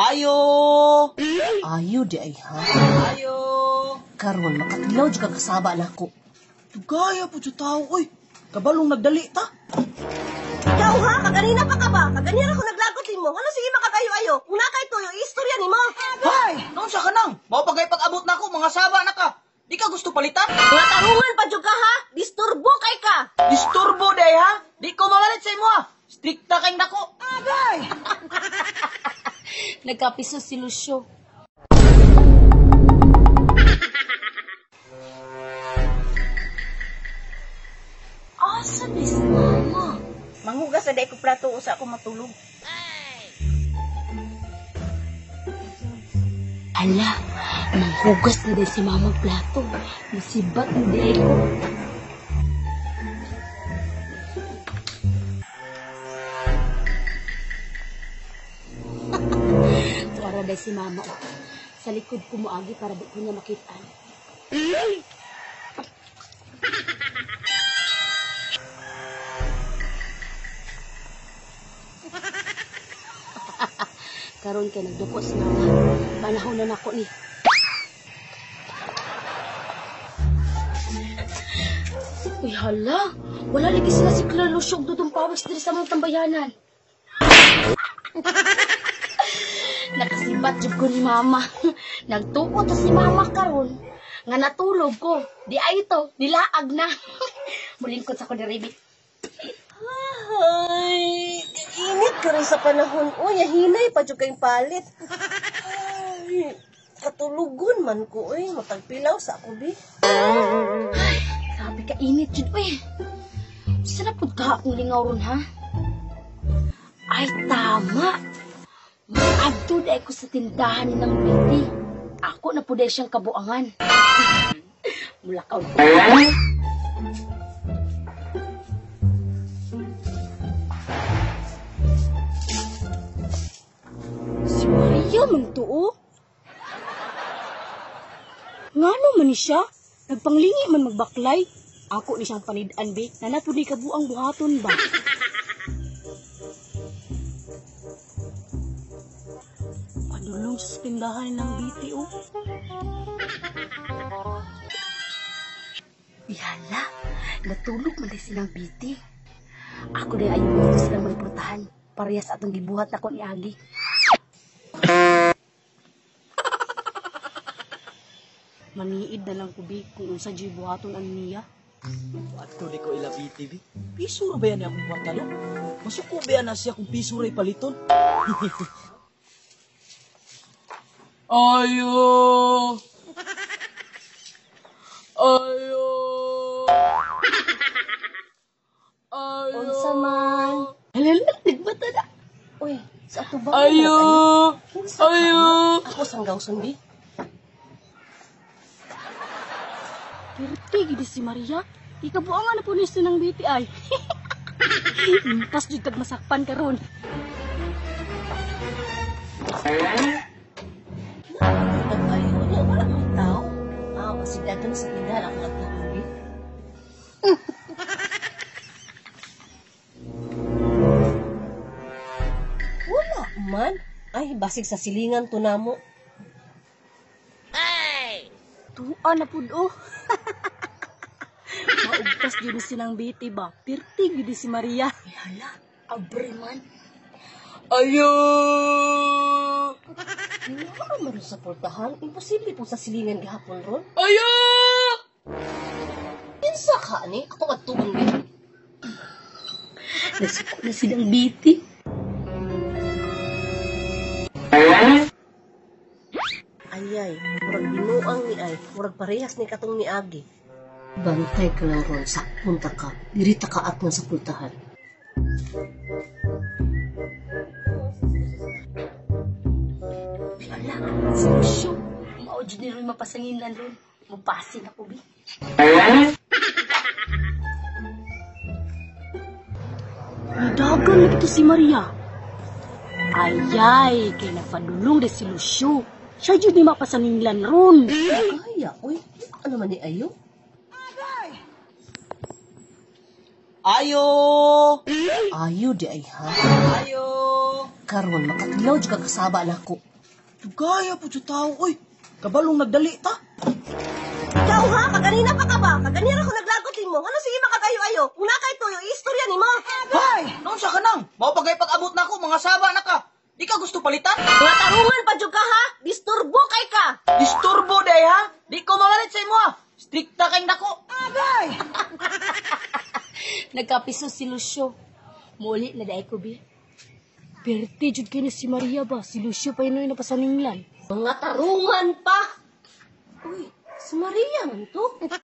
Ayo! Ayo di ay ha. Ayo! Karon makatilaw jud ka kasaba nako. Tugaya po siya tao, oy. Kabalong nagdali ta. Ikaw ha, kaganina pa ka ba? Kaganina ko naglagot mo. Ano sige makakayo-ayo? Una kay to yung istorya ni mo. Hay! Noon siya ka nang. Mao pagay pag-abot na ko, mga saba na ka. Di ka gusto palitan? Mga tarungan pa jud ka ha. Disturbo kay ka. Disturbo day ha? Di ko mamalit sa imo ha. Strikta kay nako. Agay! Nagkapiso si Lucio. Asa ni si mama? Manghugas sa day ko plato usa ko matulog. Ala, manghugas na din si mama plato. Masibat na din ko. Tuwara din si mama. Sa likod ko moagi para di ko niya makita. Karon kay nagduko si mama. Panahon na nako ni. Uy, hala. Wala lagi sila si Clara Lucio ug Dudong Pawis diri sa mga tambayanan. Nakasibat jud ko ni mama. Nagtuko to si mama karon nga natulog ko. Di ay ito, nilaag na. Mulingkot sa ko ni Ribi. Ay, init ka rin sa panahon. Uy, hinay pa jud kay palit. Ay, katulugon man ko. Uy, matagpilaw sa ako, bi. Ay, grabe ka init jud uy. Sarap pud ka akong lingaw ron ha. Ay, tama. Mag-adto day ko sa tindahan ni ng Biti. Ako na po day siyang kabuangan. Mulakaw ko. Si Maria man to, oh. Ngano man ni siya? Nagpanglingi man magbaklay. Ako ni siyang panid-an, be. Nanapod ni kabuang buhaton ba? Padulong sa tindahan ng Biti, oh. Yala, natulog man din silang Biti. Ako din ayaw dito silang magportahan. Parehas atong gibuhat na ko ni Agi. Maniid na lang ko, be, kung unsa dyan buhaton ang niya. Ato di ko ilabiti, bi. Piso ra ba yan akong kwarta, no? Masuko ba yan na siya kung piso ra'y paliton? Ayo! Ayo! Ayo! Unsa man? Halala, nagbata na. Uy, sa ato ba? Ayo! Ayo! Ako sanggaw sundi. Pirti, gidi si Maria. Ikabuangan na po nisto ng Biti ay. Pas jud kag masakpan karon. Nagbayo, wala mo tao. Kasi dato na sa tindahan ako nagtulog. Wala man. Ay, basig sa silingan to namo. Tuan na pud oh. Maugtas jud ni sinang Biti ba. Pirti gidi si Maria. Hala, abre man. Ayo! Wala man sa portahan. Imposible po sa silingan gihapon ron. Ayo! Kinsa ka ni? Ako magtubong din. Nasuko na silang Biti. Ayay, murag binuang ni ay. Murag parehas ni katong ni Agi. Bantay ka lang ron sa punta ka. Dirita ka at sa pultahan. Hala, si Lucio. Mao jud ni ron mapasanginan ron. Mupasin ako, bi. Nidagan lagi to si Maria. Ayay, kay napadulong de si Lucio. Siya jud ni mapasanginan ron. Kaya, uy. Ano man ni Ayo? Ayo! Ayo di ay ha. Ayo! Karon makatilaw jud ka kasaba nako. Gaya po sa tao, oy. Kabalong nagdali ta. Ikaw ha, kaganina pa ka ba? Kaganina ko naglagot mo. Ano sige makagayo-ayo? Una kay to, yung istorya ni mo. Hay! Noon sa kanang. Mao pagay pag-abot na ko, mga saba na ka. Di ka gusto palitan? Mga tarungan pa jud ka ha? Disturbo kay ka. Disturbo day ha? Di ko mamalit sa imo ha. Strikta kay nako. Agay! Nagkapiso si Lucio. Muli na daay ko, bi. Perte, jud kayo na si Maria ba? Si Lucio pa yun napasaninglan. Mga tarungan pa. Uy, si Maria man to.